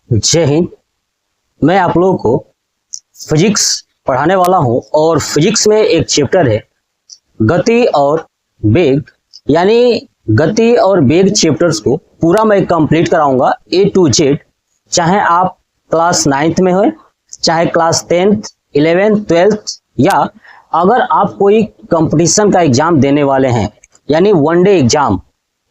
जय हिंद। मैं आप लोगों को फिजिक्स पढ़ाने वाला हूं और फिजिक्स में एक चैप्टर है गति और वेग, यानी गति और वेग चैप्टर्स को पूरा मैं कंप्लीट कराऊंगा A to Z। चाहे आप क्लास 9th में हो, चाहे क्लास 10th 11th 12th, या अगर आप कोई कंपटीशन का एग्जाम देने वाले हैं यानी वनडे एग्जाम,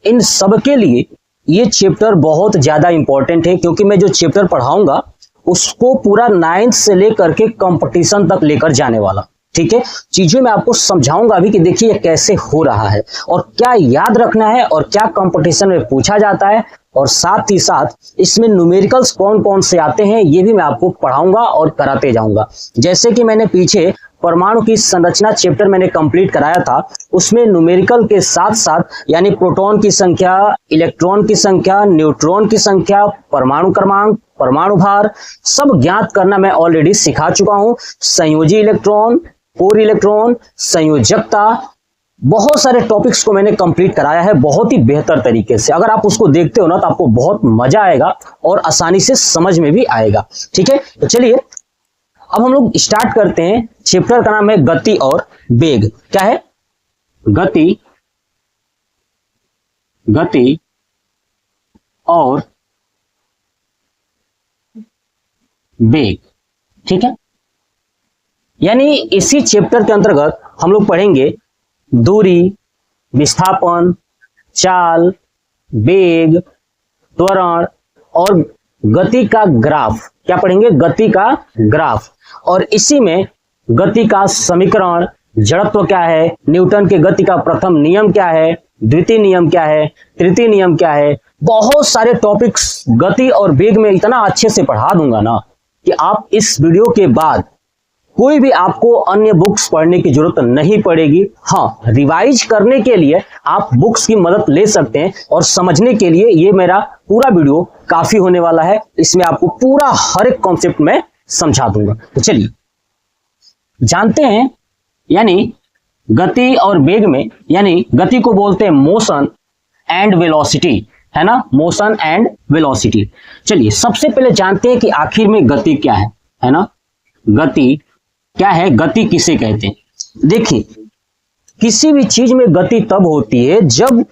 इन सब के लिए ये चैप्टर बहुत ज्यादा इंपॉर्टेंट है, क्योंकि मैं जो चैप्टर पढ़ाऊंगा उसको पूरा 9th से लेकर के कंपटीशन तक लेकर जाने वाला। ठीक है, चीजें मैं आपको समझाऊंगा अभी कि देखिए ये कैसे हो रहा है और क्या याद रखना है और क्या कंपटीशन में पूछा जाता है, और साथ ही साथ इसमें न्यूमेरिकल्स कौन कौन से आते हैं ये भी मैं आपको पढ़ाऊंगा और कराते जाऊंगा। जैसे कि मैंने पीछे परमाणु की संरचना चैप्टर मैंने कंप्लीट कराया था, उसमें न्यूमेरिकल के साथ साथ यानी प्रोटॉन की संख्या, इलेक्ट्रॉन की संख्या, न्यूट्रॉन की संख्या, परमाणु क्रमांक, परमाणु भार सब ज्ञात करना मैं ऑलरेडी सिखा चुका हूं। संयोजी इलेक्ट्रॉन, कोर इलेक्ट्रॉन, संयोजकता, बहुत सारे टॉपिक्स को मैंने कंप्लीट कराया है बहुत ही बेहतर तरीके से। अगर आप उसको देखते हो ना तो आपको बहुत मजा आएगा और आसानी से समझ में भी आएगा। ठीक है, तो चलिए अब हम लोग स्टार्ट करते हैं। चैप्टर का नाम है गति और वेग। क्या है? गति, गति और वेग। ठीक है, यानी इसी चैप्टर के अंतर्गत हम लोग पढ़ेंगे दूरी, विस्थापन, चाल, वेग, त्वरण और गति का ग्राफ। क्या पढ़ेंगे? गति का ग्राफ। और इसी में गति का समीकरण, जड़त्व क्या है, न्यूटन के गति का प्रथम नियम क्या है, द्वितीय नियम क्या है, तृतीय नियम क्या है, बहुत सारे टॉपिक्स गति और वेग में इतना अच्छे से पढ़ा दूंगा ना कि आप इस वीडियो के बाद कोई भी आपको अन्य बुक्स पढ़ने की जरूरत नहीं पड़ेगी। हाँ, रिवाइज करने के लिए आप बुक्स की मदद ले सकते हैं और समझने के लिए ये मेरा पूरा वीडियो काफी होने वाला है। इसमें आपको पूरा हर एक कॉन्सेप्ट में समझा दूंगा। तो चलिए जानते हैं, यानी गति और वेग में, यानी गति को बोलते हैं मोशन एंड वेलोसिटी, है ना, मोशन एंड वेलोसिटी। चलिए सबसे पहले जानते हैं कि आखिर में गति क्या है ना, गति क्या है, गति किसे कहते हैं। देखिए, किसी भी चीज में गति तब होती है जब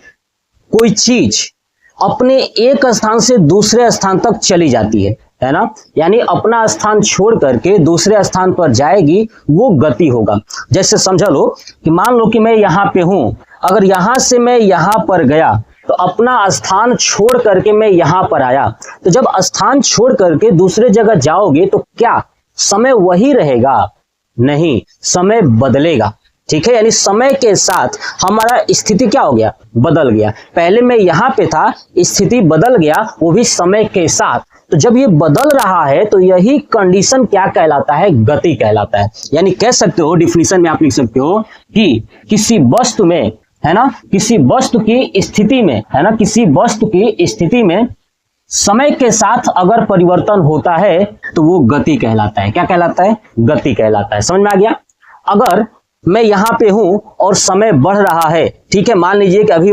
कोई चीज अपने एक स्थान से दूसरे स्थान तक चली जाती है ना, यानी अपना स्थान छोड़ करके दूसरे स्थान पर जाएगी, वो गति होगा। जैसे समझ लो कि मान लो कि मैं यहां पे हूं, अगर यहां से मैं यहां पर गया तो अपना स्थान छोड़ करके मैं यहां पर आया, तो जब स्थान छोड़ करके दूसरे जगह जाओगे तो क्या समय वही रहेगा? नहीं, समय बदलेगा। ठीक है, यानी समय के साथ हमारा स्थिति क्या हो गया? बदल गया। पहले मैं यहां पे था, स्थिति बदल गया, वो भी समय के साथ। तो जब ये बदल रहा है तो यही कंडीशन क्या कहलाता है? गति कहलाता है। यानी कह सकते हो, डिफिनीशन में आप लिख सकते हो कि किसी वस्तु में, है ना, किसी वस्तु की स्थिति में, है ना, किसी वस्तु की स्थिति में समय के साथ अगर परिवर्तन होता है तो वो गति कहलाता है। क्या कहलाता है? गति कहलाता है। समझ में आ गया? अगर मैं यहां पे हूं और समय बढ़ रहा है, ठीक है, मान लीजिए कि अभी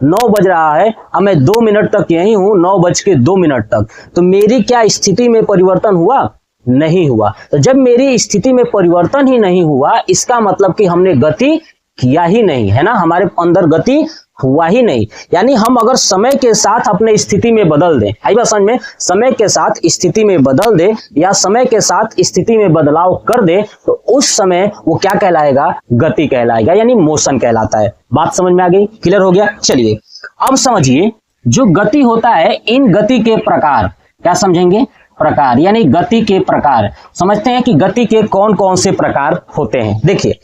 9 बज रहा है, अब मैं 2 मिनट तक यहीं हूं, 9:02 तक, तो मेरी क्या स्थिति में परिवर्तन हुआ? नहीं हुआ। तो जब मेरी स्थिति में परिवर्तन ही नहीं हुआ, इसका मतलब कि हमने गति किया ही नहीं, है ना, हमारे अंदर गति हुआ ही नहीं। यानी हम अगर समय के साथ अपने स्थिति में बदल दें, आई बात समझ में, समय के साथ स्थिति में बदल दे या समय के साथ स्थिति में बदलाव कर दे, तो उस समय वो क्या कहलाएगा? गति कहलाएगा, यानी मोशन कहलाता है। बात समझ में आ गई? क्लियर हो गया? चलिए अब समझिए, जो गति होता है, इन गति के प्रकार, क्या समझेंगे? प्रकार, यानी गति के प्रकार। समझते हैं कि गति के कौन कौन से प्रकार होते हैं। देखिए,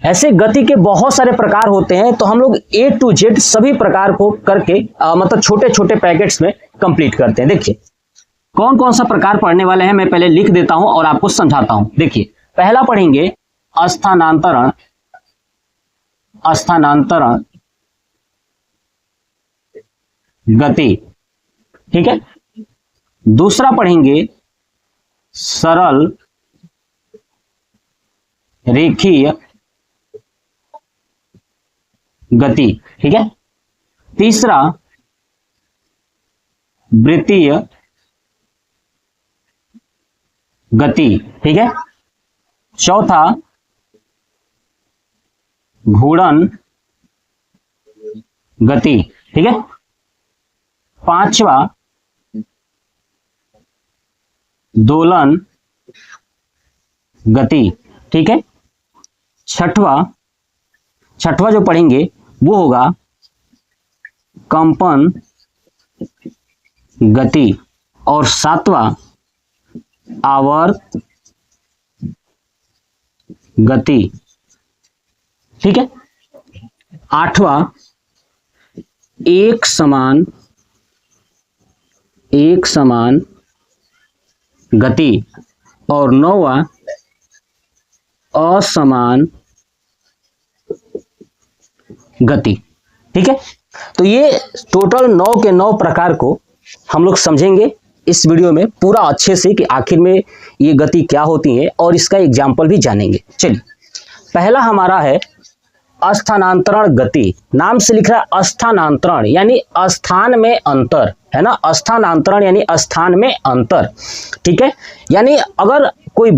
ऐसे गति के बहुत सारे प्रकार होते हैं, तो हम लोग A to Z सभी प्रकार को करके मतलब छोटे छोटे पैकेट्स में कंप्लीट करते हैं। देखिए कौन कौन सा प्रकार पढ़ने वाले हैं, मैं पहले लिख देता हूं और आपको समझाता हूं। देखिए पहला पढ़ेंगे स्थानांतरण, स्थानांतरण गति। ठीक है, दूसरा पढ़ेंगे सरल रेखीय गति। ठीक है, तीसरा वृत्तीय गति, ठीक है। चौथा घूर्णन गति, ठीक है। पांचवा दोलन गति, ठीक है। छठवा जो पढ़ेंगे वो होगा कंपन गति, और सातवां आवर्त गति, ठीक है। आठवां एक समान गति, और नौवां असमान गति, ठीक है। तो ये टोटल 9 के 9 प्रकार को हम लोग समझेंगे इस वीडियो में पूरा अच्छे से कि आखिर में ये गति क्या होती है, और इसका एग्जाम्पल भी जानेंगे। चलिए, पहला हमारा है स्थानांतरण गति। नाम से लिख रहा है स्थानांतरण, यानी स्थान में अंतर, है ना। स्थानांतरण यानी स्थान में अंतर, ठीक है। यानी अगर कोई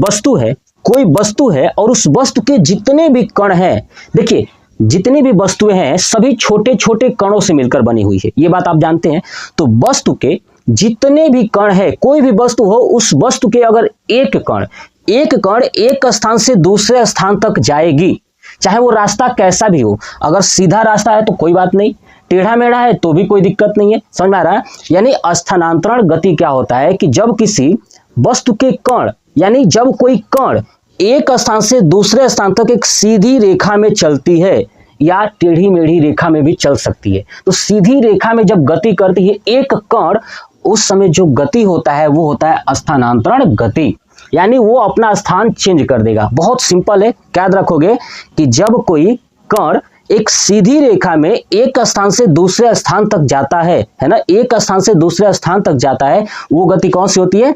वस्तु है और उस वस्तु के जितने भी कण हैं, देखिए जितनी भी वस्तुएं हैं सभी छोटे छोटे कणों से मिलकर बनी हुई है, ये बात आप जानते हैं। तो वस्तु के जितने भी कण है, कोई भी वस्तु हो, उस वस्तु के अगर एक कण एक स्थान से दूसरे स्थान तक जाएगी, चाहे वो रास्ता कैसा भी हो। अगर सीधा रास्ता है तो कोई बात नहीं, टेढ़ा मेढ़ा है तो भी कोई दिक्कत नहीं है, समझ में आ रहा है। यानी स्थानांतरण गति क्या होता है कि जब किसी वस्तु के कण, यानी जब कोई कण एक स्थान से दूसरे स्थान तक एक सीधी रेखा में चलती है, या टेढ़ी मेढ़ी रेखा में भी चल सकती है। तो सीधी रेखा में जब गति करती है एक कण, उस समय जो गति होता है वो होता है स्थानांतरण गति, यानी वो अपना स्थान चेंज कर देगा। बहुत सिंपल है, याद रखोगे कि जब कोई कण एक सीधी रेखा में एक स्थान से दूसरे स्थान तक जाता है ना, एक स्थान से दूसरे स्थान तक जाता है, वो गति कौन सी होती है?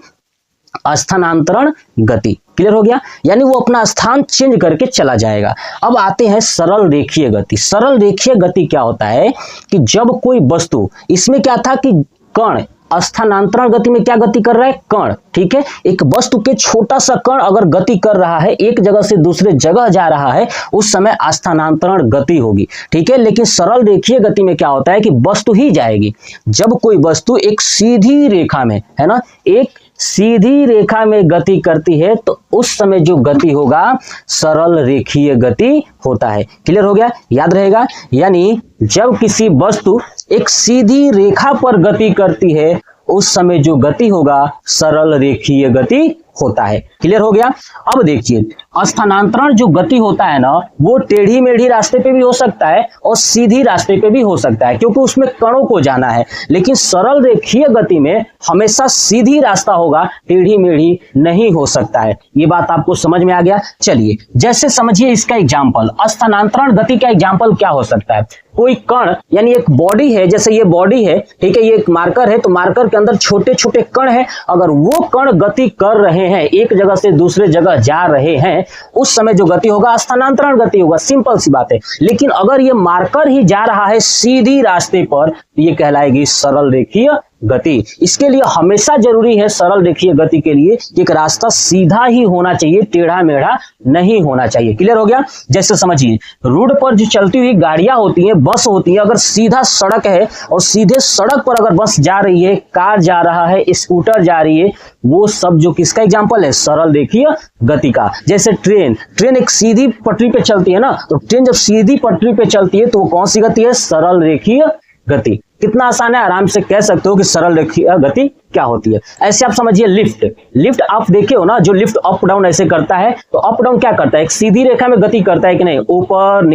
स्थानांतरण गति। क्लियर हो गया? यानी वो अपना स्थान चेंज करके चला जाएगा। अब आते हैं सरल रेखीय गति। सरल रेखीय गति क्या होता है कि जब कोई वस्तु, इसमें क्या था कि कण, स्थानांतरण गति में क्या गति कर रहा है? कण, ठीक है। एक वस्तु के छोटा सा कण अगर गति कर रहा है, एक जगह से दूसरे जगह जा रहा है, उस समय स्थानांतरण गति होगी, ठीक है। लेकिन सरल रेखीय गति में क्या होता है कि वस्तु ही जाएगी। जब कोई वस्तु एक सीधी रेखा में, है ना, एक सीधी रेखा में गति करती है, तो उस समय जो गति होगा सरल रेखीय गति होता है। क्लियर हो गया? याद रहेगा। यानी जब किसी वस्तु एक सीधी रेखा पर गति करती है, उस समय जो गति होगा सरल रेखीय गति होता है। क्लियर हो गया? अब देखिए, स्थानांतरण जो गति होता है ना, वो टेढ़ी मेढ़ी रास्ते पे भी हो सकता है और सीधी रास्ते पे भी हो सकता है, क्योंकि उसमें कणों को जाना है। लेकिन सरल रेखीय गति में हमेशा सीधी रास्ता होगा, टेढ़ी मेढ़ी नहीं हो सकता है। ये बात आपको समझ में आ गया? चलिए, जैसे समझिए इसका एग्जाम्पल, स्थानांतरण गति का एग्जाम्पल क्या हो सकता है? कोई कण, यानी एक बॉडी है, जैसे ये बॉडी है, ठीक है, ये एक मार्कर है, तो मार्कर के अंदर छोटे छोटे कण है। अगर वो कण गति कर रहे हैं, एक जगह से दूसरे जगह जा रहे हैं, उस समय जो गति होगा स्थानांतरण गति होगा। सिंपल सी बात है। लेकिन अगर ये मार्कर ही जा रहा है सीधी रास्ते पर, तो ये कहलाएगी सरल रेखीय गति। इसके लिए हमेशा जरूरी है सरल रेखीय गति के लिए कि एक रास्ता सीधा ही होना चाहिए, टेढ़ा मेढ़ा नहीं होना चाहिए। क्लियर हो गया? जैसे समझिए, रोड पर जो चलती हुई गाड़ियां होती हैं, बस होती है, अगर सीधा सड़क है और सीधे सड़क पर अगर बस जा रही है, कार जा रहा है, स्कूटर जा रही है, वो सब जो किसका एग्जाम्पल है? सरल रेखीय गति का। जैसे ट्रेन एक सीधी पटरी पे चलती है ना, तो ट्रेन जब सीधी पटरी पे चलती है तो वो कौन सी गति है? सरल रेखीय गति। कितना आसान है, आराम से कह सकते हो कि सरल रेखीय गति क्या होती है। ऐसे आप समझिए लिफ्ट आप देखे हो ना, जो लिफ्ट अप डाउन ऐसे करता है, तो अप डाउन क्या करता है? एक सीधी रेखा में गति करता है कि नहीं? ऊपर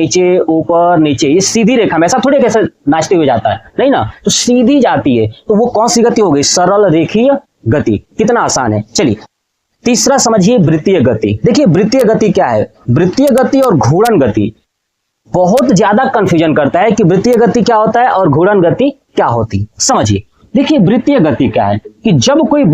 नीचे, ये सीधी रेखा में, ऐसा थोड़े कैसे नाचते हुए जाता है, नहीं ना, तो सीधी जाती है, तो वो कौन सी गति हो गई? सरल रेखीय गति। कितना आसान है। चलिए, तीसरा समझिए वृत्तीय गति। देखिए वृत्तीय गति क्या है? वृत्तीय गति और घूर्णन गति बहुत ज्यादा कंफ्यूजन करता है कि वृत्तीय गति क्या होता है और घूर्णन गति क्या होती है। समझिए, देखिए वृत्तीय गति क्या है कि जब कोई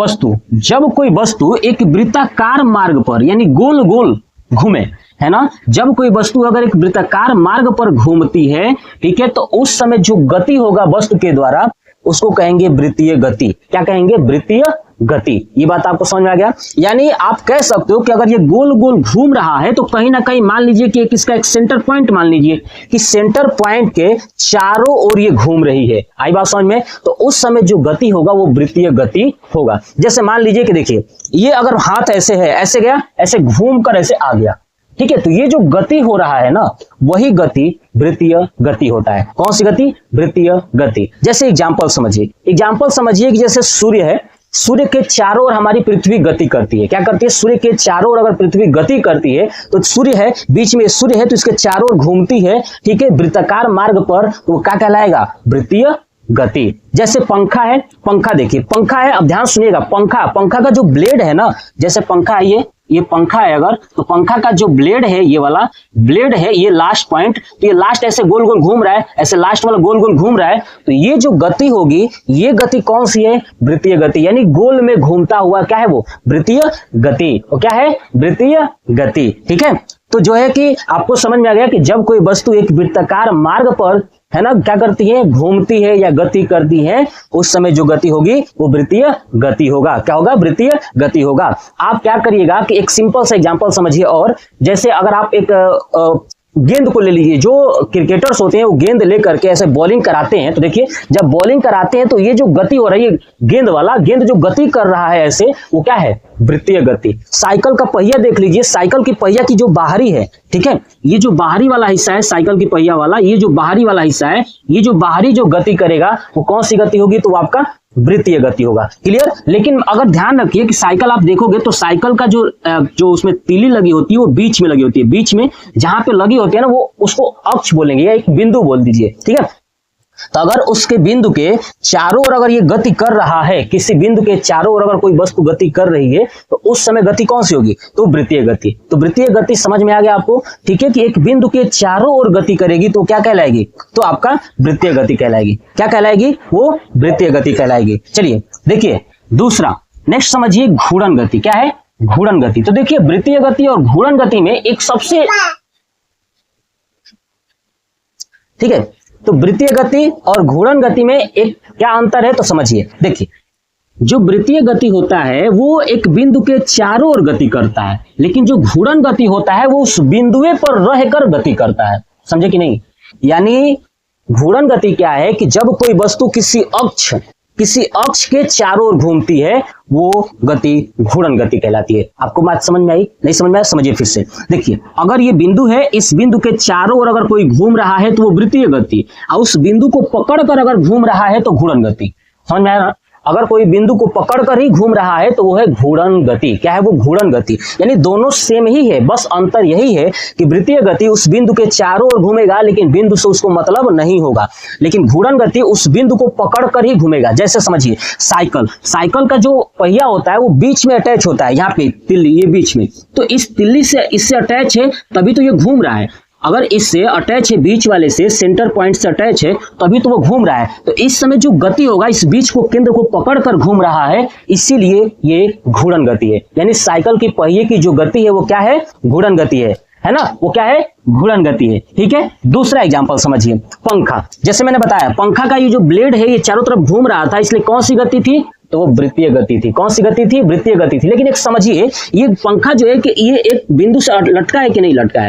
वस्तु एक वृत्ताकार मार्ग पर, यानी गोल गोल घूमे, है ना, जब कोई वस्तु अगर एक वृत्ताकार मार्ग पर घूमती है, ठीक है, तो उस समय जो गति होगा वस्तु के द्वारा, उसको कहेंगे वृत्तीय गति। क्या कहेंगे? वृत्तीय गति। ये बात आपको समझ में आ गया। यानी आप कह सकते हो कि अगर ये गोल गोल घूम रहा है तो कहीं ना कहीं मान लीजिए कि इसका एक सेंटर पॉइंट मान लीजिए कि सेंटर पॉइंट के चारों ओर ये घूम रही है। आई बात समझ में? तो उस समय जो गति होगा वो वृत्तीय गति होगा। जैसे मान लीजिए कि देखिए ये अगर हाथ ऐसे है, ऐसे गया, ऐसे घूम कर ऐसे आ गया, ठीक है, तो ये जो गति हो रहा है ना वही गति वृत्तीय गति होता है। कौन सी गति? वृत्तीय गति। जैसे एग्जांपल समझिए कि जैसे सूर्य है, सूर्य के चारों ओर हमारी पृथ्वी गति करती है। क्या करती है? सूर्य के चारों ओर अगर पृथ्वी गति करती है तो सूर्य है, बीच में सूर्य है तो इसके चारों ओर घूमती है, ठीक है, वृत्ताकार मार्ग पर, तो वो क्या कहलाएगा? वृत्तीय गति। जैसे पंखा है, पंखा देखिए, पंखा है, अब ध्यान सुनिएगा, पंखा का जो ब्लेड है ना, जैसे पंखा है, ये पंखा है अगर, तो पंखा का जो ब्लेड है, ये वाला ब्लेड है, ये लास्ट पॉइंट, तो ये लास्ट ऐसे गोल गोल घूम रहा है, ऐसे लास्ट वाला गोल गोल घूम रहा है, तो ये जो गति होगी, ये गति कौन सी है? वृत्तीय गति। यानी गोल में घूमता हुआ क्या है वो? वृत्तीय गति। वो क्या है? वृत्तीय गति। ठीक है, तो जो है कि आपको समझ में आ गया कि जब कोई वस्तु एक वृत्ताकार मार्ग पर है ना क्या करती है? घूमती है या गति करती है, उस समय जो गति होगी वो वृत्तीय गति होगा। क्या होगा? वृत्तीय गति होगा। आप क्या करिएगा कि एक सिंपल सा एग्जांपल समझिए। और जैसे अगर आप एक गेंद को ले लीजिए, जो क्रिकेटर्स होते हैं वो गेंद लेकर के ऐसे बॉलिंग कराते हैं, तो देखिए जब बॉलिंग कराते हैं तो ये जो गति हो रही है, गेंद जो गति कर रहा है ऐसे, वो क्या है? वृत्तीय गति। साइकिल का पहिया देख लीजिए, साइकिल की पहिया की जो बाहरी है, ठीक है, ये जो बाहरी वाला हिस्सा है साइकिल की पहिया वाला, ये जो बाहरी वाला हिस्सा है, ये जो बाहरी जो गति करेगा वो कौन सी गति होगी? तो आपका वृत्तीय गति होगा। क्लियर? लेकिन अगर ध्यान रखिए कि साइकिल आप देखोगे तो साइकिल का जो उसमें तीली लगी होती है वो बीच में लगी होती है, बीच में जहां पे लगी होती है ना वो उसको अक्ष बोलेंगे या एक बिंदु बोल दीजिए। ठीक है, तो अगर उसके बिंदु के चारों ओर अगर ये गति कर रहा है, किसी बिंदु के चारों ओर अगर कोई वस्तु गति कर रही है तो उस समय गति कौन सी होगी? तो वृत्तीय गति। तो वृत्तीय गति समझ में आ गया आपको? ठीक है, कि एक बिंदु के चारों ओर गति करेगी तो क्या कहलाएगी? तो आपका वृत्तीय गति कहलाएगी। क्या कहलाएगी? वो वृत्तीय गति कहलाएगी। चलिए देखिए दूसरा, नेक्स्ट समझिए घूर्णन गति। क्या है? घूर्णन गति। तो देखिए वृत्तीय गति और घूर्णन गति में एक सबसे, ठीक है, तो वृत्तीय गति और घूर्णन गति में एक क्या अंतर है तो समझिए। देखिए जो वृत्तीय गति होता है वो एक बिंदु के चारों ओर गति करता है, लेकिन जो घूर्णन गति होता है वो उस बिंदुए पर रहकर गति करता है। समझे कि नहीं? यानी घूर्णन गति क्या है कि जब कोई वस्तु किसी अक्ष के चारों ओर घूमती है वो गति घूर्णन गति कहलाती है। आपको बात समझ में आई? नहीं समझ में आया? समझिए फिर से। देखिए अगर ये बिंदु है, इस बिंदु के चारों ओर अगर कोई घूम रहा है तो वो वृत्तीय गति, और उस बिंदु को पकड़कर अगर घूम रहा है तो घूर्णन गति। समझ में आया ना? अगर कोई बिंदु को पकड़कर ही घूम रहा है तो वो है घूर्णन गति। क्या है वो? घूर्णन गति। यानी दोनों सेम ही है, बस अंतर यही है कि वृत्तीय गति उस बिंदु के चारों ओर घूमेगा लेकिन बिंदु से उसको मतलब नहीं होगा, लेकिन घूर्णन गति उस बिंदु को पकड़कर ही घूमेगा। जैसे समझिए साइकिल का जो पहिया होता है वो बीच में अटैच होता है, यहाँ पे तिल्ली, ये बीच में, तो इस तिल्ली से इससे अटैच है तभी तो ये घूम रहा है। अगर इससे अटैच है, बीच वाले से, सेंटर पॉइंट से अटैच है, तभी तो वो घूम रहा है। तो इस समय जो गति होगा इस बीच को, केंद्र को पकड़कर घूम रहा है, इसीलिए ये घूर्णन गति है। यानी साइकिल की पहिए की जो गति है वो क्या है? घूर्णन गति है ना? वो क्या है? घूर्णन गति है। ठीक है, दूसरा एग्जांपल समझिए। पंखा, जैसे मैंने बताया पंखा का ये जो ब्लेड है ये चारों तरफ घूम रहा था, इसलिए कौन सी गति थी? तो वो वृत्तीय गति थी। कौन सी गति थी? वृत्तीय गति थी। लेकिन एक समझिए, ये पंखा जो है कि ये एक बिंदु से लटका है कि नहीं लटका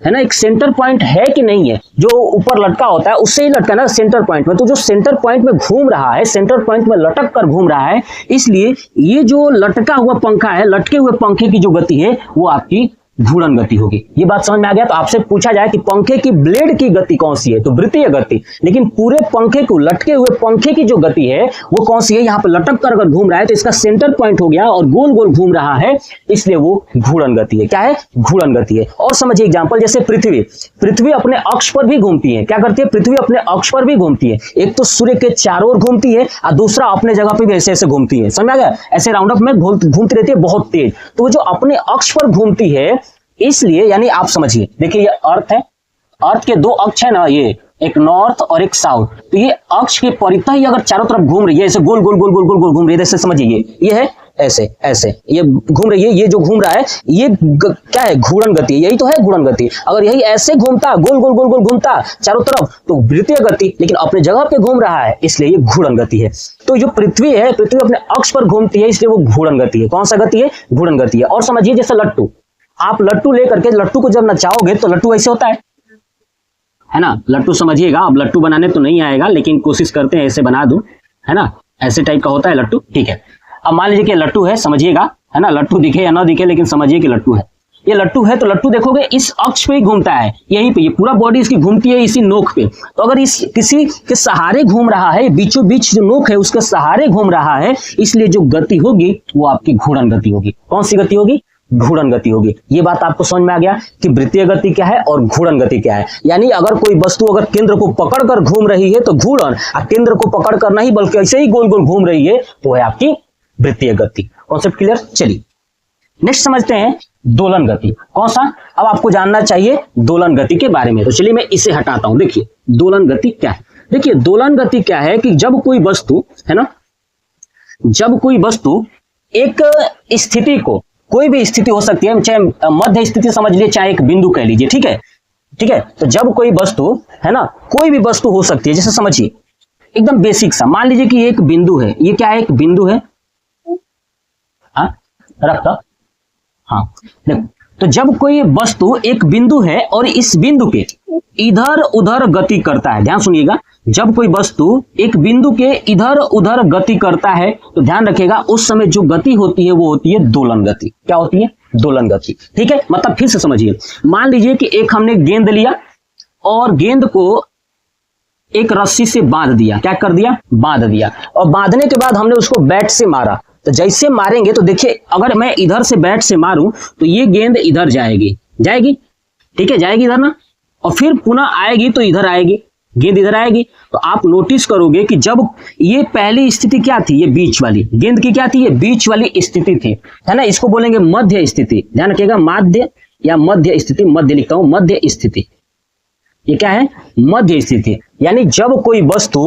है ना? एक सेंटर पॉइंट है कि नहीं है? जो ऊपर लटका होता है उससे ही लटका ना सेंटर पॉइंट में, तो जो सेंटर पॉइंट में घूम रहा है, सेंटर पॉइंट में लटक कर घूम रहा है, इसलिए ये जो लटका हुआ पंखा है, लटके हुए पंखे की जो गति है वो आपकी घूर्णन गति होगी। ये बात समझ में आ गया? तो आपसे पूछा जाए कि पंखे की ब्लेड की गति कौन सी है तो वृत्तीय गति, लेकिन पूरे पंखे को, लटके हुए पंखे की जो गति है वो कौन सी है? यहाँ पे लटक कर अगर घूम रहा है तो इसका सेंटर पॉइंट हो गया और गोल गोल घूम रहा है, इसलिए वो घूर्णन गति है। क्या है? घूर्णन गति है। और समझिए एग्जांपल, जैसे पृथ्वी अपने अक्ष पर भी घूमती है। क्या करती है? पृथ्वी अपने अक्ष पर भी घूमती है। एक तो सूर्य के चारों ओर घूमती है और दूसरा अपने जगह पे भी ऐसे ऐसे घूमती है। समझ आ गया? ऐसे राउंड अप में घूमती रहती है बहुत तेज। तो वो जो अपने अक्ष पर घूमती है, इसलिए यानी आप समझिए, देखिए ये अर्थ है, अर्थ के दो अक्ष है ना, ये एक नॉर्थ और एक साउथ, तो ये अक्ष के परितः ही अगर चारों तरफ घूम रही है, ऐसे गोल गोल गोल गोल गोल गोल घूम रही है, जैसे समझिए ये है ऐसे ऐसे ये घूम रही है, ये जो घूम रहा है ये क्या है, घूर्णन गति, यही तो है घूर्णन गति। अगर यही ऐसे घूमता, गोल गोल गोल गोल घूमता चारों तरफ तो वृत्तीय गति, लेकिन अपने जगह पे घूम रहा है इसलिए ये घूर्णन गति है। तो जो पृथ्वी है, पृथ्वी अपने अक्ष पर घूमती है इसलिए वो घूर्णन गति है। कौन सा गति है, घूर्णन गति है। और समझिए जैसे लट्टू, आप लट्टू लेकर के लट्टू को जब नचाओगे तो लट्टू ऐसे होता है ना, लट्टू समझिएगा। अब लट्टू बनाने तो नहीं आएगा लेकिन कोशिश करते हैं ऐसे बना दूं, है ना, ऐसे टाइप का होता है लट्टू, ठीक है। अब मान लीजिए कि लट्टू है, समझिएगा, है ना, लट्टू दिखे या ना दिखे लेकिन समझिए कि लट्टू है। ये लट्टू है तो लट्टू देखोगे इस अक्ष पे ही घूमता है, यहीं पे, ये पूरा बॉडी इसकी घूमती है इसी नोक पे। तो अगर इस किसी के सहारे घूम रहा है, बीचों बीच जो नोक है उसके सहारे घूम रहा है, इसलिए जो गति होगी वो आपकी घूर्णन गति होगी। कौन सी गति होगी, घूर्णन गति होगी। ये बात आपको समझ में आ गया कि वृत्तीय गति क्या है और घूर्णन गति क्या है। यानी अगर कोई वस्तु अगर केंद्र को पकड़कर घूम रही है तो घूर्णन, और केंद्र को पकड़कर नहीं बल्कि ऐसे ही गोल गोल घूम रही है तो है आपकी वृत्तीय गति। Concept clear. चलिए नेक्स्ट समझते हैं दोलन गति। कौन सा, अब आपको जानना चाहिए दोलन गति के बारे में। तो चलिए मैं इसे हटाता हूं। देखिए दोलन गति क्या है। देखिए दोलन गति क्या है कि जब कोई वस्तु, है ना, जब कोई वस्तु एक स्थिति को, कोई भी स्थिति हो सकती है, चाहे मध्य स्थिति समझ लीजिए, चाहे एक बिंदु कह लीजिए, ठीक है, ठीक है। तो जब कोई वस्तु, है ना, कोई भी वस्तु हो सकती है, जैसे समझिए एकदम बेसिक सा, मान लीजिए कि ये एक बिंदु है, ये क्या है, एक बिंदु है, हाँ रखता, हाँ देखो, तो जब कोई वस्तु एक बिंदु है और इस बिंदु के इधर उधर गति करता है, ध्यान सुनिएगा, जब कोई वस्तु एक बिंदु के इधर उधर गति करता है तो ध्यान रखिएगा उस समय जो गति होती है वो होती है दोलन गति। क्या होती है, दोलन गति, ठीक है। मतलब फिर से समझिए, मान लीजिए कि एक हमने गेंद लिया और गेंद को एक रस्सी से बांध दिया, क्या कर दिया, बांध दिया, और बांधने के बाद हमने उसको बैट से मारा। तो जैसे मारेंगे तो देखिए अगर मैं इधर से बैट से मारूं तो ये गेंद इधर जाएगी, जाएगी, ठीक है, जाएगी इधर ना, और फिर पुनः आएगी तो इधर आएगी, गेंद इधर आएगी। तो आप नोटिस करोगे कि जब ये पहली स्थिति क्या थी, ये बीच वाली गेंद की क्या थी, ये बीच वाली स्थिति थी, है ना, इसको बोलेंगे मध्य स्थिति। ध्यान रखिएगा माध्य या मध्य स्थिति, मध्य लिखता हूं, मध्य स्थिति, ये क्या है, मध्य स्थिति। यानी जब कोई वस्तु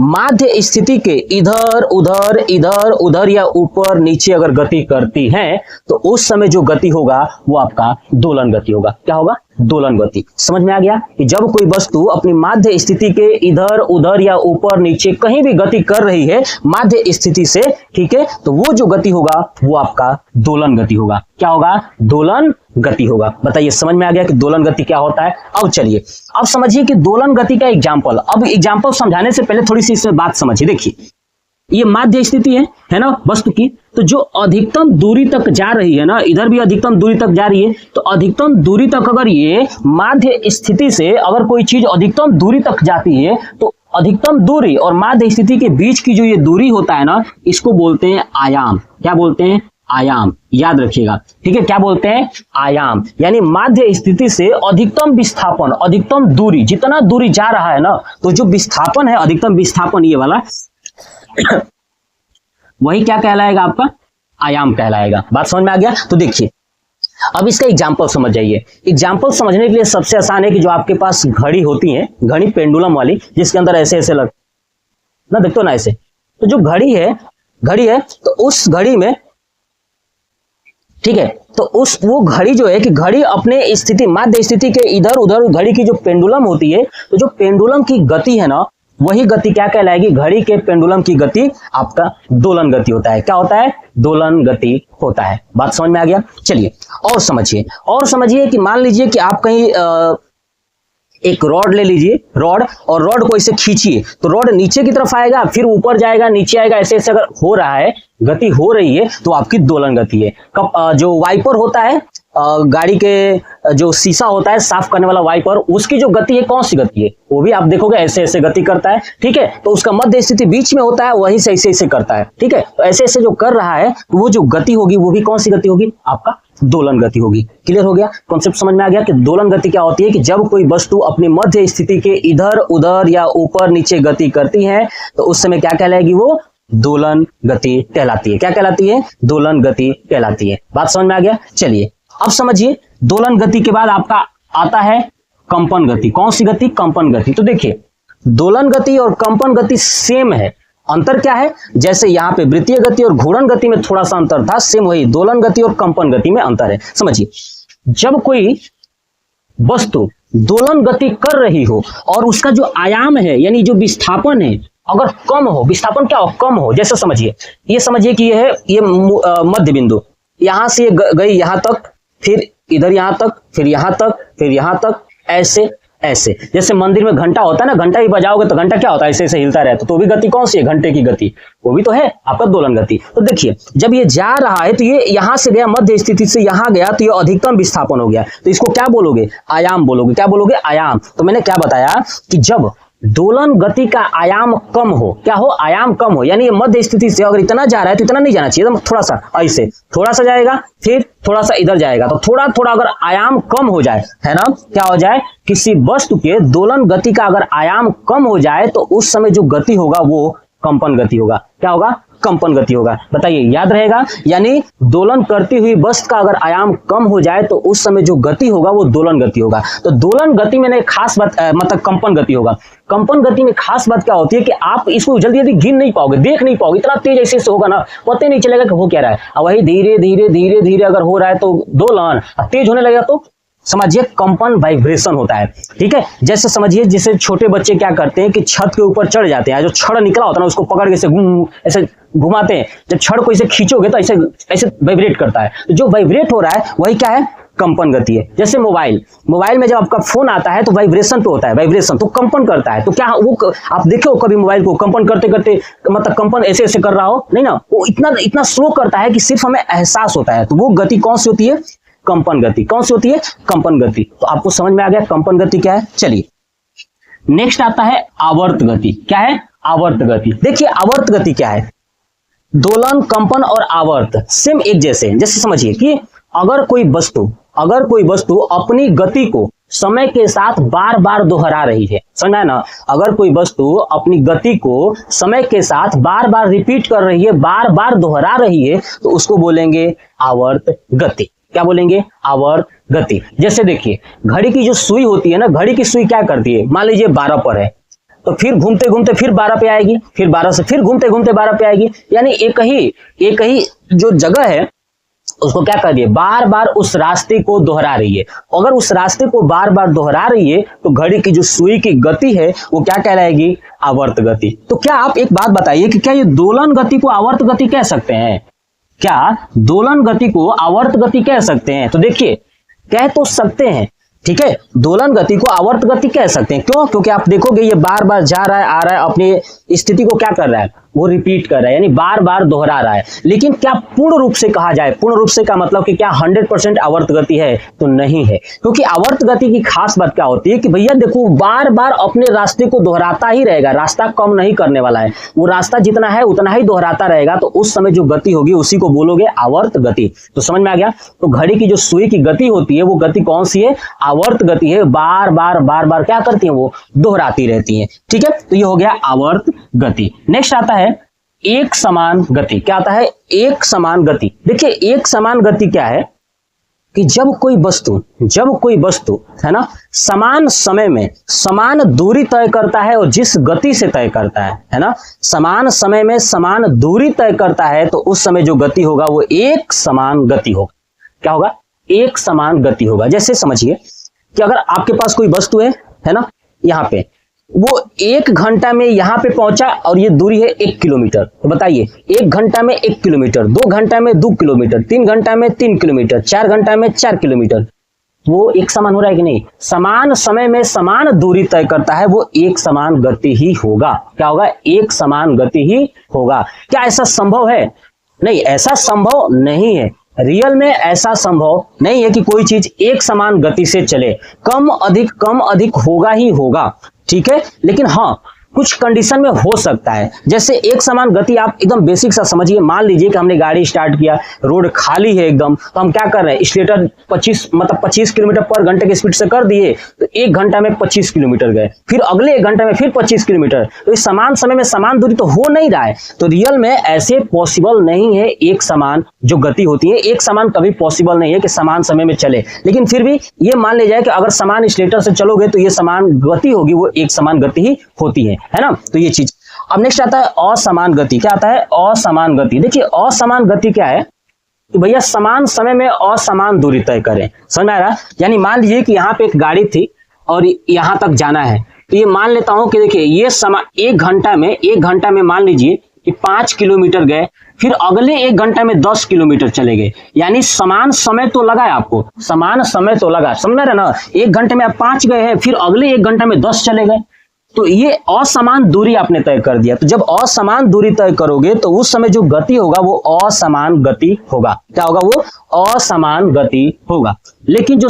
माध्य स्थिति के इधर उधर या ऊपर नीचे अगर गति करती है तो उस समय जो गति होगा वो आपका दोलन गति होगा। क्या होगा, दोलन गति। समझ में आ गया कि जब कोई वस्तु अपनी माध्य स्थिति के इधर उधर या ऊपर नीचे कहीं भी गति कर रही है माध्य स्थिति से, ठीक है, तो वो जो गति होगा वो आपका दोलन गति होगा। क्या होगा, दोलन गति होगा। बताइए समझ में आ गया कि दोलन गति क्या होता है। अब चलिए अब समझिए कि दोलन गति का एग्जाम्पल। अब एग्जाम्पल समझाने से पहले थोड़ी सी इसमें बात समझिए। देखिए ये माध्य स्थिति है ना वस्तु की, तो जो अधिकतम दूरी तक जा रही है ना, इधर भी अधिकतम दूरी तक जा रही है, तो अधिकतम दूरी तक अगर ये माध्य स्थिति से अगर कोई चीज अधिकतम दूरी तक जाती है तो अधिकतम दूरी और माध्य स्थिति के बीच की जो ये दूरी होता है ना, इसको बोलते हैं आयाम। क्या बोलते हैं, आयाम। याद रखिएगा, ठीक है, क्या बोलते हैं, आयाम। यानी माध्य स्थिति से अधिकतम विस्थापन, अधिकतम दूरी, जितना दूरी जा रहा है ना, तो जो विस्थापन है, अधिकतम विस्थापन ये वाला वही क्या कहलाएगा, आपका आयाम कहलाएगा। बात समझ में आ गया। तो देखिए अब इसका एग्जाम्पल समझ जाइए। एग्जाम्पल समझने के लिए सबसे आसान है कि जो आपके पास घड़ी होती है, घड़ी पेंडुलम वाली, जिसके अंदर ऐसे ऐसे लग ना, देखते हो ना ऐसे, तो जो घड़ी है तो उस घड़ी में, ठीक है, तो उस वो घड़ी जो है कि घड़ी अपने स्थिति माध्य स्थिति के इधर उधर घड़ी की जो पेंडुलम होती है, तो जो पेंडुलम की गति है ना, वही गति क्या कहलाएगी, घड़ी के पेंडुलम की गति आपका दोलन गति होता है। क्या होता है, दोलन गति होता है। बात समझ में आ गया। चलिए और समझिए कि मान लीजिए कि आप कहीं एक रॉड ले लीजिए, रॉड, और रॉड को इसे खींचिए तो रॉड नीचे की तरफ आएगा, फिर ऊपर जाएगा, नीचे आएगा, ऐसे ऐसे अगर हो रहा है, गति हो रही है तो आपकी दोलन गति है। जो वाइपर होता है, गाड़ी के जो शीशा होता है साफ करने वाला वाइपर, उसकी जो गति है कौन सी गति है, वो भी आप देखोगे ऐसे ऐसे गति करता है, ठीक है, तो उसका मध्य स्थिति बीच में होता है, वहीं से ऐसे ऐसे करता है, ठीक है, तो ऐसे ऐसे जो कर रहा है तो वो जो गति होगी वो भी कौन सी गति होगी, आपका दोलन गति होगी। क्लियर हो गया, कॉन्सेप्ट समझ में आ गया कि दोलन गति क्या होती है कि जब कोई वस्तु अपनी मध्य स्थिति के इधर उधर या ऊपर नीचे गति करती है तो उस समय क्या कहलाएगी, वो दोलन गति कहलाती है। क्या कहलाती है, दोलन गति कहलाती है। बात समझ में आ गया। चलिए अब समझिए दोलन गति के बाद आपका आता है कंपन गति। कौन सी गति, कंपन गति। तो देखिए दोलन गति और कंपन गति सेम है, अंतर क्या है, जैसे यहाँ पे वृत्तीय गति और घूर्णन गति में थोड़ा सा अंतर था, सेम वही दोलन गति और कंपन गति में अंतर है। समझिए, जब कोई वस्तु दोलन गति कर रही हो और उसका जो आयाम है यानी जो विस्थापन है अगर कम हो, विस्थापन क्या हो, कम हो, जैसे समझिए, ये समझिए कि ये है ये मध्य बिंदु, यहां से गई यहां तक, फिर इधर यहां तक, फिर यहां तक, फिर यहां तक, ऐसे ऐसे। जैसे मंदिर में घंटा होता है ना, घंटा ही बजाओगे तो घंटा क्या होता है, ऐसे ऐसे हिलता रहता है, तो भी गति कौन सी है, घंटे की गति, वो भी तो है आपका दोलन गति। तो देखिए जब ये जा रहा है तो ये यहां से गया मध्य स्थिति से यहां गया तो ये अधिकतम विस्थापन हो गया, तो इसको क्या बोलोगे, आयाम बोलोगे। क्या बोलोगे, आयाम। तो मैंने क्या बताया कि जब दोलन गति का आयाम कम हो, क्या हो, आयाम कम हो, यानी ये मध्य स्थिति से अगर इतना जा रहा है तो इतना नहीं जाना चाहिए, तो थोड़ा सा ऐसे, थोड़ा सा जाएगा, फिर थोड़ा सा इधर जाएगा, तो थोड़ा थोड़ा अगर आयाम कम हो जाए, है ना, क्या हो जाए, किसी वस्तु के दोलन गति का अगर आयाम कम हो जाए तो उस समय जो गति होगा वो कंपन गति होगा। क्या होगा, कंपन गति होगा। बताइए, याद रहेगा, यानी दोलन करती हुई वस्तु का अगर आयाम कम हो जाए तो उस समय जो गति होगा वो दोलन गति होगा। तो दोलन गति में एक खास बात मतलब कंपन गति होगा। कंपन गति में खास बात क्या होती है कि आप इसको जल्दी जल्दी गिन नहीं पाओगे, देख नहीं पाओगे, इतना तेज ऐसे होगा ना, पता नहीं चलेगा कि हो क्या रहा है। और वही धीरे धीरे धीरे धीरे अगर हो रहा है तो दोलन, तेज होने लगेगा तो समझिए कंपन, वाइब्रेशन होता है। ठीक है, जैसे समझिए जैसे छोटे बच्चे क्या करते हैं कि छत के ऊपर चढ़ जाते हैं, जो छड़ निकला होता है ना उसको पकड़ के ऐसे घुमाते हैं, जब छड़ को ऐसे खींचोगे तो ऐसे ऐसे वाइब्रेट करता है, तो जो वाइब्रेट हो रहा है वही क्या है, कंपन गति है। जैसे मोबाइल में जब आपका फोन आता है तो वाइब्रेशन पे होता है, वाइब्रेशन तो कंपन करता है, तो क्या वो आप देखो कभी मोबाइल को कंपन करते करते, मतलब कंपन ऐसे ऐसे कर रहा हो, नहीं ना, वो इतना स्लो करता है कि सिर्फ हमें एहसास होता है, तो वो गति कौन सी होती है, कंपन गति। कौन सी होती है, कंपन गति। तो आपको समझ में आ गया कंपन गति क्या है। चलिए नेक्स्ट आता है आवर्त गति। क्या है, आवर्त गति। देखिए आवर्त गति क्या है, दोलन, कंपन और आवर्त सेम एक जैसे हैं। जैसे समझिए कि अगर कोई वस्तु अपनी गति को समय के साथ बार बार दोहरा रही है, समझ आया ना, अगर कोई वस्तु अपनी गति को समय के साथ बार बार रिपीट कर रही है, बार बार दोहरा रही है, तो उसको बोलेंगे आवर्त गति। क्या बोलेंगे, आवर्त गति। जैसे देखिए घड़ी की जो सुई होती है ना, घड़ी की सुई क्या करती है, मान लीजिए 12 पर है तो फिर घूमते घूमते फिर 12 पे आएगी, फिर 12 से फिर घूमते घूमते 12 पे आएगी, यानी एक ही जो जगह है उसको क्या कर दिए, बार बार उस रास्ते को दोहरा रही है। अगर उस रास्ते को बार बार दोहरा रही है तो घड़ी की जो सुई की गति है वो क्या कहलाएगी, आवर्त गति। तो क्या आप एक बात बताइए कि क्या ये दोलन गति को आवर्त गति कह सकते हैं, क्या दोलन गति को आवर्त गति कह सकते हैं? तो देखिए कह तो सकते हैं, ठीक है, दोलन गति को आवर्त गति कह सकते हैं। क्यों? क्योंकि आप देखोगे ये बार बार जा रहा है, आ रहा है, अपनी स्थिति को क्या कर रहा है, वो रिपीट कर रहा है, यानी बार बार दोहरा रहा है। लेकिन क्या पूर्ण रूप से कहा जाए, पूर्ण रूप से का मतलब कि क्या 100% आवर्त गति है, तो नहीं है। क्योंकि आवर्त गति की खास बात क्या होती है कि भैया देखो बार बार अपने रास्ते को दोहराता ही रहेगा, रास्ता कम नहीं करने वाला है, वो रास्ता जितना है उतना ही दोहराता रहेगा, तो उस समय जो गति होगी उसी को बोलोगे आवर्त गति। तो समझ में आ गया। तो घड़ी की जो सुई की गति होती है वो गति कौन सी है, आवर्त गति है, बार बार क्या करती है, वो दोहराती रहती है। ठीक है, तो ये हो गया आवर्त गति। नेक्स्ट आता है एक समान गति। क्या आता है, एक समान गति। देखिए एक समान गति क्या है कि जब कोई वस्तु है ना समान समय में समान दूरी तय करता है और जिस गति से तय करता है ना, समान समय में समान दूरी तय करता है, तो उस समय जो गति होगा वो एक समान गति होगा। क्या होगा, एक समान गति होगा। जैसे समझिए कि अगर आपके पास कोई वस्तु है ना, यहाँ पे वो 1 घंटा में यहाँ पे पहुंचा और ये दूरी है 1 किलोमीटर, तो बताइए 1 घंटा में 1 किलोमीटर, 2 घंटा में 2 किलोमीटर, 3 घंटा में 3 किलोमीटर, 4 घंटा में 4 किलोमीटर, वो एक समान हो रहा है कि नहीं? समान समय में समान दूरी तय करता है, वो एक समान गति ही होगा। क्या होगा, एक समान गति ही होगा। क्या ऐसा संभव है? नहीं, ऐसा संभव नहीं है। रियल में ऐसा संभव नहीं है कि कोई चीज एक समान गति से चले, कम अधिक होगा ही होगा। ठीक है, लेकिन हाँ कुछ कंडीशन में हो सकता है। जैसे एक समान गति आप एकदम बेसिक सा समझिए, मान लीजिए कि हमने गाड़ी स्टार्ट किया, रोड खाली है एकदम, तो हम क्या कर रहे हैं, स्लेटर 25 किलोमीटर पर घंटे की स्पीड से कर दिए, तो 1 घंटा में 25 किलोमीटर गए, फिर अगले 1 घंटे में फिर 25 किलोमीटर, तो इस समान समय में समान दूरी तो हो नहीं रहा है। तो रियल में ऐसे पॉसिबल नहीं है, एक समान जो गति होती है एक समान कभी पॉसिबल नहीं है कि समान समय में चले। लेकिन फिर भी ये मान लिया जाए कि अगर समान स्लेटर से चलोगे तो ये समान गति होगी, वो एक समान गति ही होती है ना। तो ये चीज अब नेक्स्ट आता है असमान गति। क्या आता है? असमान गति। देखिए असमान गति क्या है कि भैया समान समय में असमान दूरी तय करें। समझ में आ रहा? यानी मान लीजिए कि यहाँ पे एक गाड़ी थी और यहाँ तक जाना है, तो ये मान लेता हूं कि देखिए ये समय एक घंटा में मान लीजिए कि 5 किलोमीटर गए, फिर अगले 1 घंटा में 10 किलोमीटर चले गए। यानी समान समय तो लगा है आपको, समान समय तो लगा, समझ रहे ना? 1 घंटे में आप 5 गए हैं, फिर अगले 1 घंटा में 10 चले गए, तो ये असमान दूरी आपने तय कर दिया। तो जब असमान दूरी तय करोगे तो उस समय जो गति होगा वो असमान गति होगा। क्या होगा? वो असमान गति होगा। लेकिन जो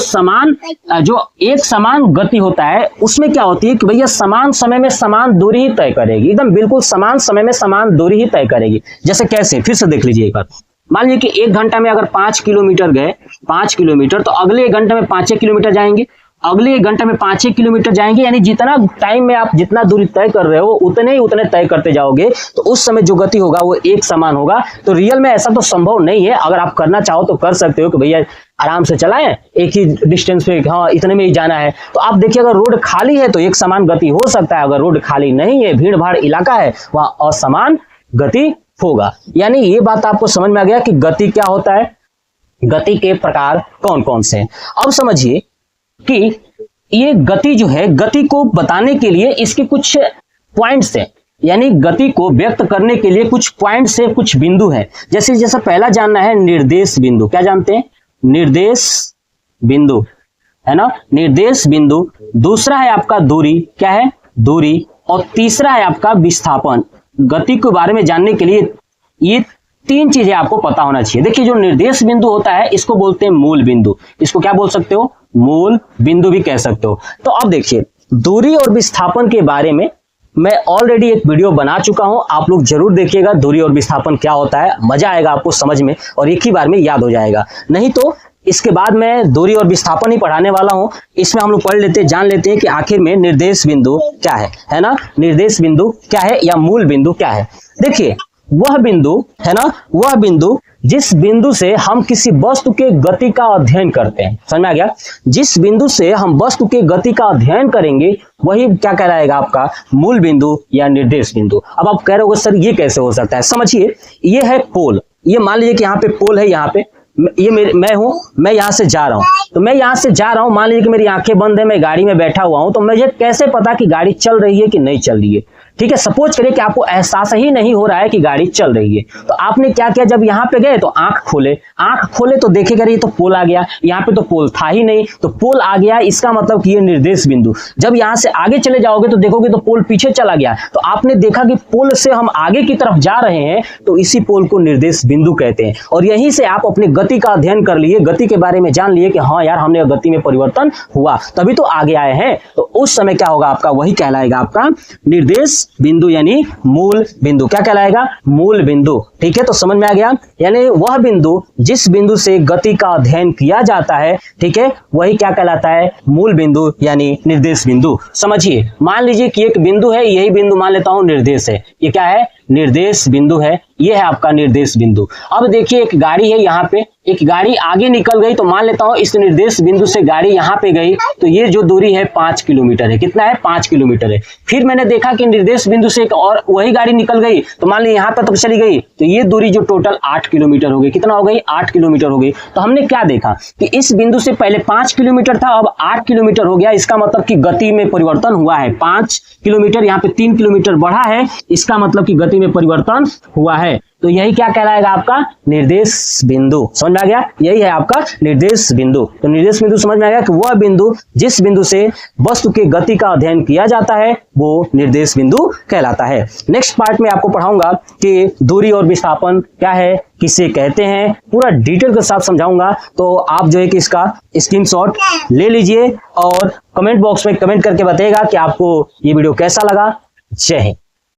एक समान गति होता है उसमें क्या होती है कि भैया समान समय में समान दूरी ही तय करेगी, एकदम बिल्कुल समान समय में समान दूरी ही तय करेगी। जैसे कैसे? फिर से देख लीजिए एक बार। मान लीजिए कि 1 घंटा में अगर 5 किलोमीटर गए, 5 किलोमीटर, तो अगले 1 घंटे में 5 किलोमीटर जाएंगे, अगले 1 घंटे में 5 किलोमीटर जाएंगे। यानी जितना टाइम में आप जितना दूरी तय कर रहे हो उतने तय करते जाओगे, तो उस समय जो गति होगा वो एक समान होगा। तो रियल में ऐसा तो संभव नहीं है। अगर आप करना चाहो तो कर सकते हो कि भैया आराम से चलाएं, एक ही डिस्टेंस पे, हाँ इतने में ही जाना है। तो आप देखिए अगर रोड खाली है तो एक समान गति हो सकता है, अगर रोड खाली नहीं है, भीड़ भाड़ इलाका है, वहां असमान गति होगा। यानी ये बात आपको समझ में आ गया कि गति क्या होता है, गति के प्रकार कौन कौन से हैं। अब समझिए कि ये गति जो है, गति को बताने के लिए इसके कुछ पॉइंट्स हैं, यानी गति को व्यक्त करने के लिए कुछ पॉइंट्स से कुछ बिंदु हैं। जैसे पहला जानना है निर्देश बिंदु। क्या जानते हैं? निर्देश बिंदु, है ना, निर्देश बिंदु। दूसरा है आपका दूरी। क्या है? दूरी। और तीसरा है आपका विस्थापन। गति के बारे में जानने के लिए ये 3 चीजें आपको पता होना चाहिए। देखिए जो निर्देश बिंदु होता है इसको बोलते हैं मूल बिंदु। इसको क्या बोल सकते हो? मूल बिंदु भी कह सकते हो। तो अब देखिए दूरी और विस्थापन के बारे में मैं ऑलरेडी एक वीडियो बना चुका हूं, आप लोग जरूर देखिएगा। दूरी और विस्थापन क्या होता है, मजा आएगा आपको समझ में और एक ही बार में याद हो जाएगा। नहीं तो इसके बाद मैं दूरी और विस्थापन ही पढ़ाने वाला हूं। इसमें हम लोग पढ़ लेते हैं, जान लेते हैं कि आखिर में निर्देश बिंदु क्या है ना, निर्देश बिंदु क्या है या मूल बिंदु क्या है। देखिए वह बिंदु है ना, वह बिंदु जिस बिंदु से हम किसी वस्तु के गति का अध्ययन करते हैं। समझ में आ गया? जिस बिंदु से हम वस्तु के गति का अध्ययन करेंगे वही क्या कहलाएगा? आपका मूल बिंदु या निर्देश बिंदु। अब आप कह रहे हो सर ये कैसे हो सकता है? समझिए, ये है पोल। ये मान लीजिए कि यहाँ पे पोल है, यहाँ पे ये मैं हूं, मैं यहाँ से जा रहा हूं, तो मैं यहाँ से जा रहा हूं, मान लीजिए कि मेरी आंखें बंद है, मैं गाड़ी में बैठा हुआ हूं, तो मुझे कैसे पता कि गाड़ी चल रही है कि नहीं चल रही है? ठीक है, सपोज करिए कि आपको एहसास ही नहीं हो रहा है कि गाड़ी चल रही है, तो आपने क्या किया? जब यहाँ पे गए तो आंख खोले तो देखेगा ये तो पोल आ गया, यहाँ पे तो पोल था ही नहीं, तो पोल आ गया, इसका मतलब कि ये निर्देश बिंदु। जब यहाँ से आगे चले जाओगे तो देखोगे तो पोल पीछे चला गया, तो आपने देखा कि पोल से हम आगे की तरफ जा रहे हैं, तो इसी पोल को निर्देश बिंदु कहते हैं। और यहीं से आप अपने गति का अध्ययन कर लिए, गति के बारे में जान लिए कि हाँ यार हमने गति में परिवर्तन हुआ तभी तो आगे आए हैं, तो उस समय क्या होगा? आपका वही कहलाएगा आपका निर्देश बिंदु यानी मूल बिंदु। क्या कहलाएगा? मूल बिंदु। ठीक है, तो समझ में आ गया। यानी वह बिंदु जिस बिंदु से गति का अध्ययन किया जाता है, ठीक है, वही क्या कहलाता है? मूल बिंदु यानी निर्देश बिंदु। समझिए, मान लीजिए कि एक बिंदु है, यही बिंदु मान लेता हूं निर्देश है। ये क्या है? निर्देश बिंदु है। ये है आपका निर्देश बिंदु। अब देखिए एक गाड़ी है, यहाँ पे एक गाड़ी आगे निकल गई, तो मान लेता हूं इस निर्देश बिंदु से गाड़ी यहाँ पे गई, तो ये जो दूरी है 5 किलोमीटर है। कितना है? 5 किलोमीटर है। फिर मैंने देखा कि निर्देश बिंदु से एक और वही गाड़ी निकल गई, तो मान लीजिए यहाँ पे तक चली गई, तो ये दूरी जो टोटल 8 किलोमीटर हो गई। कितना हो गई? 8 किलोमीटर हो गई। तो हमने क्या देखा कि इस बिंदु से पहले 5 किलोमीटर था, अब 8 किलोमीटर हो गया। इसका मतलब कि गति में परिवर्तन हुआ है। 5 किलोमीटर यहाँ पे 3 किलोमीटर बढ़ा है, इसका मतलब कि गति में परिवर्तन हुआ है। तो यही क्या कहलाएगा? आपका निर्देश बिंदु। समझ में आ गया? यही है आपका निर्देश बिंदु। तो निर्देश बिंदु समझ में आ गया कि वह बिंदु जिस बिंदु से वस्तु के गति का अध्ययन किया जाता है वो निर्देश बिंदु कहलाता है। नेक्स्ट पार्ट में आपको पढ़ाऊंगा कि दूरी और विस्थापन क्या है, किसे कहते हैं, पूरा डिटेल के साथ समझाऊंगा। तो आप जो है कि इसका स्क्रीनशॉट ले लीजिए और कमेंट बॉक्स में कमेंट करके बताइएगा कि आपको ये वीडियो कैसा लगा। जय हिंद।